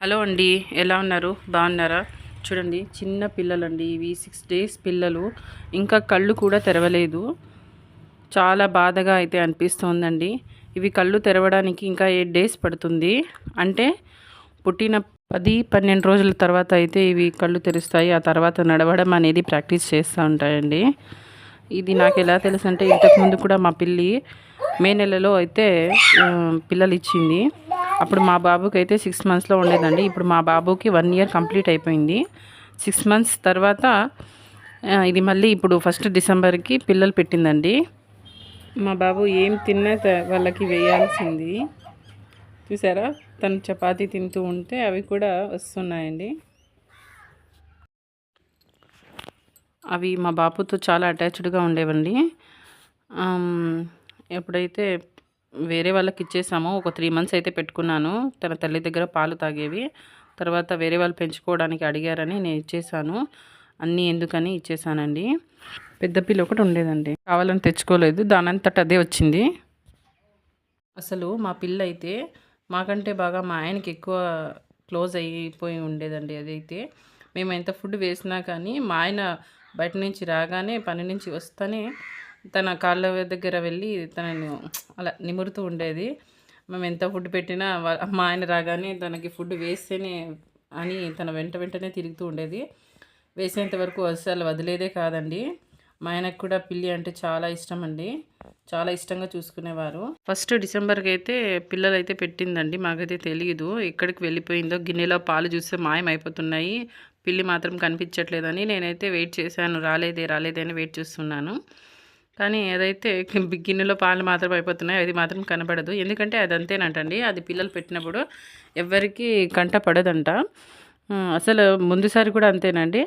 Hello అండి, ఎలా ఉన్నారు? బాగున్నారా? చూడండి, చిన్న పిల్లలండి ఇవి. 6 days పిల్లలు, ఇంకా కళ్ళు కూడా తెరవలేదు. చాలా బాధగా అయితే అనిపిస్తోందండి. ఇవి కళ్ళు తెరవడానికి ఇంకా 8 days పడుతుంది. అంటే పుట్టిన 10-12 రోజుల తర్వాత అయితే ఇవి కళ్ళు తెరుస్తాయి. ఆ తర్వాత నడవడం అనేది ప్రాక్టీస్ చేస్తూ ఉంటాయండి. ఇది నాకు ఎలా తెలుసు అంటే, ఇంతకుముందు కూడా మా పిల్లి మే నెలలో అయితే పిల్లలు ఇచ్చింది. అప్పుడు మా బాబుకి అయితే 6 monthsలో ఉండేదండి. ఇప్పుడు మా బాబుకి 1 year కంప్లీట్ అయిపోయింది. 6 months తర్వాత ఇది మళ్ళీ ఇప్పుడు 1st Decemberకి పిల్లలు పెట్టిందండి. మా బాబు ఏం తిన్నా వాళ్ళకి వేయాల్సింది. చూసారా, తను చపాతీ తింటూ ఉంటే అవి కూడా వస్తున్నాయండి. అవి మా బాబుతో చాలా అటాచ్డ్గా ఉండేవండి. ఎప్పుడైతే వేరే వాళ్ళకి ఇచ్చేసామో ఒక 3 months అయితే పెట్టుకున్నాను. తన తల్లి దగ్గర పాలు తాగేవి. తర్వాత వేరే వాళ్ళు పెంచుకోవడానికి అడిగారని నేను ఇచ్చేసాను. అన్నీ ఎందుకని ఇచ్చేసానండి. పెద్ద పిల్ల ఒకటి ఉండేదండి, కావాలని తెచ్చుకోలేదు, దానంతట అదే వచ్చింది. అసలు మా పిల్ల అయితే మాకంటే బాగా మా ఆయనకి ఎక్కువ క్లోజ్ అయిపోయి ఉండేదండి. అదైతే మేము ఎంత ఫుడ్ వేసినా కానీ మా ఆయన బయట నుంచి రాగానే పని నుంచి వస్తేనే తన కాళ్ళ దగ్గర వెళ్ళి తనను అలా నిమురుతూ ఉండేది. మేము ఎంత ఫుడ్ పెట్టినా మా ఆయన రాగానే తనకి ఫుడ్ వేస్తేనే అని తన వెంటనే తిరుగుతూ ఉండేది. వేసేంత వరకు అసలు వదిలేదే కాదండి. మా ఆయనకు కూడా పిల్లి అంటే చాలా ఇష్టం అండి. చాలా ఇష్టంగా చూసుకునేవారు. 1st Decemberకి అయితే పిల్లలు అయితే పెట్టిందండి. మాకైతే తెలియదు ఎక్కడికి వెళ్ళిపోయిందో. గిన్నెలో పాలు చూస్తే మాయమైపోతున్నాయి, పిల్లి మాత్రం కనిపించట్లేదని నేనైతే వెయిట్ చేశాను. రాలేదే అని వెయిట్ చేస్తున్నాను. కానీ అదైతే గిన్నెలో పాలు మాత్రం అయిపోతున్నాయి, అది మాత్రం కనపడదు. ఎందుకంటే అది అంతేనంటండి, అది పిల్లలు పెట్టినప్పుడు ఎవరికి కంట పడదంట. అసలు ముందుసారి కూడా అంతేనండి.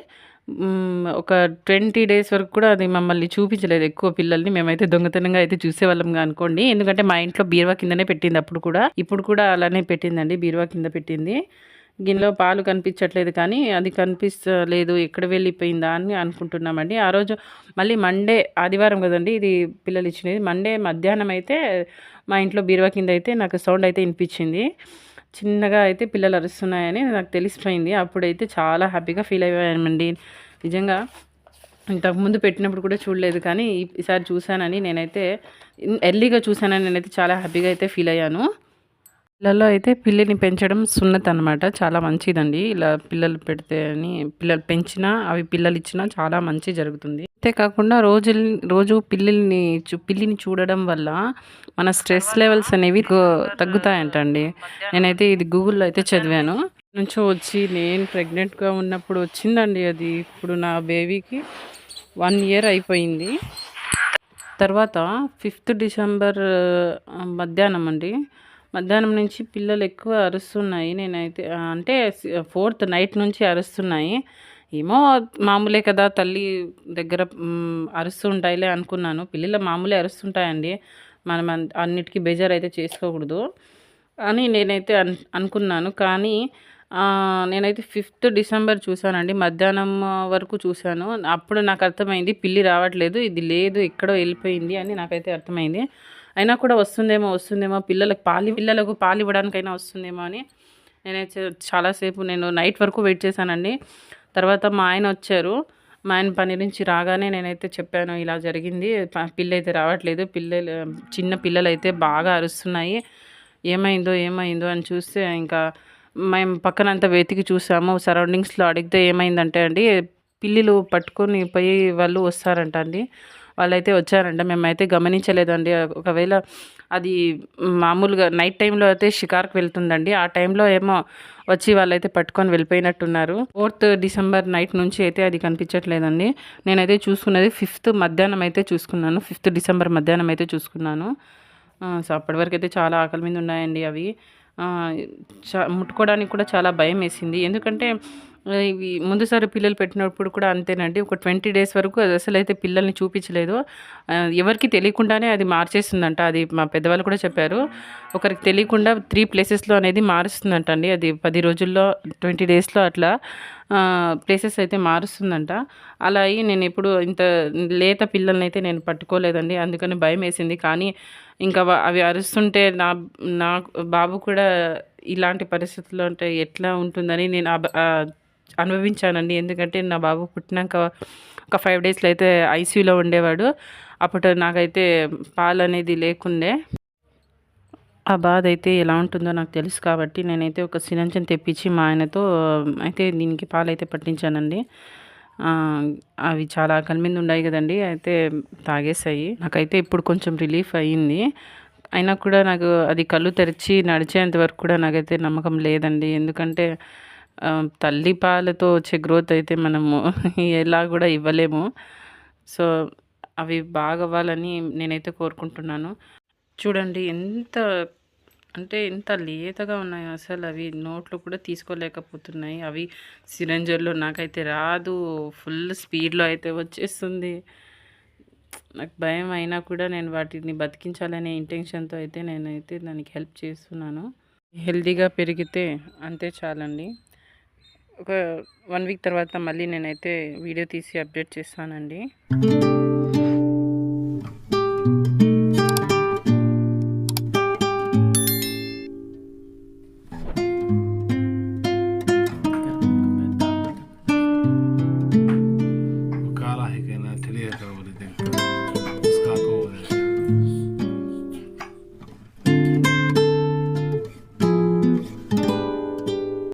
ఒక 20 days వరకు కూడా అది మమ్మల్ని చూపించలేదు ఎక్కువ పిల్లల్ని. మేమైతే దొంగతనంగా అయితే చూసేవాళ్ళంగా అనుకోండి. ఎందుకంటే మా ఇంట్లో బీరువా కిందనే పెట్టింది అప్పుడు కూడా. ఇప్పుడు కూడా అలానే పెట్టిందండి, బీరువా కింద పెట్టింది. గిన్నెలో పాలు కనిపించట్లేదు కానీ అది కనిపిస్తలేదు, ఎక్కడ వెళ్ళిపోయిందా అని అనుకుంటున్నామండి. ఆ రోజు మళ్ళీ మండే, ఆదివారం కదండి ఇది పిల్లలు ఇచ్చినది. మండే మధ్యాహ్నం అయితే మా ఇంట్లో బీరువా కింద అయితే నాకు సౌండ్ అయితే వినిపించింది. చిన్నగా అయితే పిల్లలు అరుస్తున్నాయని నాకు తెలిసిపోయింది. అప్పుడైతే చాలా హ్యాపీగా ఫీల్ అయ్యామండి. నిజంగా ఇంతకుముందు పెట్టినప్పుడు కూడా చూడలేదు కానీ ఈసారి చూశానని నేనైతే ఎర్లీగా చూశానని నేనైతే చాలా హ్యాపీగా అయితే ఫీల్ అయ్యాను. పిల్లల్లో అయితే పిల్లిని పెంచడం సున్నత్ అనమాట. చాలా మంచిదండి. ఇలా పిల్లలు పెడితే అని, పిల్లలు పెంచినా అవి పిల్లలు ఇచ్చినా చాలా మంచి జరుగుతుంది. అంతేకాకుండా రోజు పిల్లిని చూడడం వల్ల మన స్ట్రెస్ లెవెల్స్ అనేవి తగ్గుతాయంటండి. నేనైతే ఇది గూగుల్లో అయితే చదివాను. నుంచో వచ్చి నేను ప్రెగ్నెంట్గా ఉన్నప్పుడు వచ్చిందండి అది. ఇప్పుడు నా బేబీకి 1 year అయిపోయింది. తర్వాత 5th December మధ్యాహ్నం అండి. మధ్యాహ్నం నుంచి పిల్లలు ఎక్కువ అరుస్తున్నాయి. నేనైతే అంటే 4th నైట్ నుంచి అరుస్తున్నాయి. ఏమో మామూలే కదా, తల్లి దగ్గర అరుస్తూ ఉంటాయిలే అనుకున్నాను. పిల్లలు మామూలే అరుస్తుంటాయండి, మనం అన్నిటికీ బేజారైతే చేసుకోకూడదు అని నేనైతే అనుకున్నాను. కానీ నేనైతే 5th December చూశానండి. మధ్యాహ్నం వరకు చూశాను. అప్పుడు నాకు అర్థమైంది పిల్లి రావట్లేదు, ఇది లేదు, ఎక్కడో వెళ్ళిపోయింది అని నాకైతే అర్థమైంది. అయినా కూడా వస్తుందేమో పిల్లలకు పాలు ఇవ్వడానికైనా వస్తుందేమో అని నేనైతే చాలాసేపు నైట్ వరకు వెయిట్ చేశానండి. తర్వాత మా ఆయన వచ్చారు. మా ఆయన పని నుంచి రాగానే నేనైతే చెప్పాను, ఇలా జరిగింది, పిల్లి అయితే రావట్లేదు, చిన్న పిల్లలు అయితే బాగా అరుస్తున్నాయి, ఏమైందో అని చూస్తే ఇంకా మేము పక్కనంతా వెతికి చూసాము. సరౌండింగ్స్లో అడిగితే ఏమైందంటే అండి, పిల్లిలు పట్టుకొని పోయి వాళ్ళు వస్తారంట అండి. వాళ్ళైతే వచ్చారంట, మేమైతే గమనించలేదండి. ఒకవేళ అది మామూలుగా నైట్ టైంలో అయితే షికార్కి వెళ్తుందండి. ఆ టైంలో ఏమో వచ్చి వాళ్ళైతే పట్టుకొని వెళ్ళిపోయినట్టున్నారు. 4th December నైట్ నుంచి అయితే అది కనిపించట్లేదండి. నేనైతే చూసుకున్నది 5th మధ్యాహ్నం అయితే చూసుకున్నాను. 5th December మధ్యాహ్నం అయితే చూసుకున్నాను. సో అప్పటి వరకు అయితే చాలా ఆకలి మీద ఉన్నాయండి అవి. ముట్టుకోవడానికి కూడా చాలా భయం వేసింది. ఎందుకంటే ఇవి ముందుసారి పిల్లలు పెట్టినప్పుడు కూడా అంతేనండి. ఒక 20 days వరకు అది అసలైతే పిల్లల్ని చూపించలేదు. ఎవరికి తెలియకుండానే అది మార్చేస్తుందంట. అది మా పెద్దవాళ్ళు కూడా చెప్పారు. ఒకరికి తెలియకుండా 3 places అనేది మారుస్తుందంట అండి. అది 10 రోజుల్లో 20 daysలో అట్లా ప్లేసెస్ అయితే మారుస్తుందంట. అలా అయ్యి నేను ఎప్పుడు ఇంత లేత పిల్లల్ని అయితే నేను పట్టుకోలేదండి. అందుకని భయం వేసింది. కానీ ఇంకా అవి అరుస్తుంటే నా బాబు కూడా ఇలాంటి పరిస్థితుల్లో అంటే ఎట్లా ఉంటుందని నేను అనుభవించానండి. ఎందుకంటే నా బాబు పుట్టినాక ఒక 5 డేస్‌లో అయితే ఐసీయూలో ఉండేవాడు. అప్పుడు నాకైతే పాలనేది లేకుండే. ఆ బాధైతే ఎలా ఉంటుందో నాకు తెలుసు కాబట్టి నేనైతే ఒక సిరంజిని తెప్పించి మా ఆయనతో అయితే దీనికి పాలైతే పట్టించానండి. అవి చాలా ఆకలి మీద ఉన్నాయి గదండీ! అయితే తాగేసాయి. నాకైతే ఇప్పుడు కొంచెం రిలీఫ్ అయింది. అయినా కూడా నాకు అది కళ్ళు తెరిచి నడిచేంత వరకు కూడా నాకైతే నమ్మకం లేదండి. ఎందుకంటే తల్లి పాలతో వచ్చే గ్రోత్ అయితే మనము ఎలా గూడా ఇవ్వలేము. సో, అవి బాగవ్వాలని నేనైతే కోరుకుంటున్నాను. చూడండి ఎంత లేతగా ఉన్నాయో అసలవి నోట్లో కూడా తీసుకోలేకపోతున్నాయి. అవి సిరంజిల్లో నాకైతే రాదు. ఫుల్ స్పీడ్‌లో అయితే వచ్చేస్తుంది. నాకు భయం అయినా కూడా నేను వాటిని బతికించాలనే ఇంటెన్షన్‌తో అయితే నేనైతే దానికి హెల్ప్ చేస్తున్నాను. హెల్తీగా పెరిగితే అంతే చాలండి. ఒక 1 వీక్ తర్వాత మళ్ళీ నేనైతే వీడియో తీసి అప్డేట్ చేస్తానండి.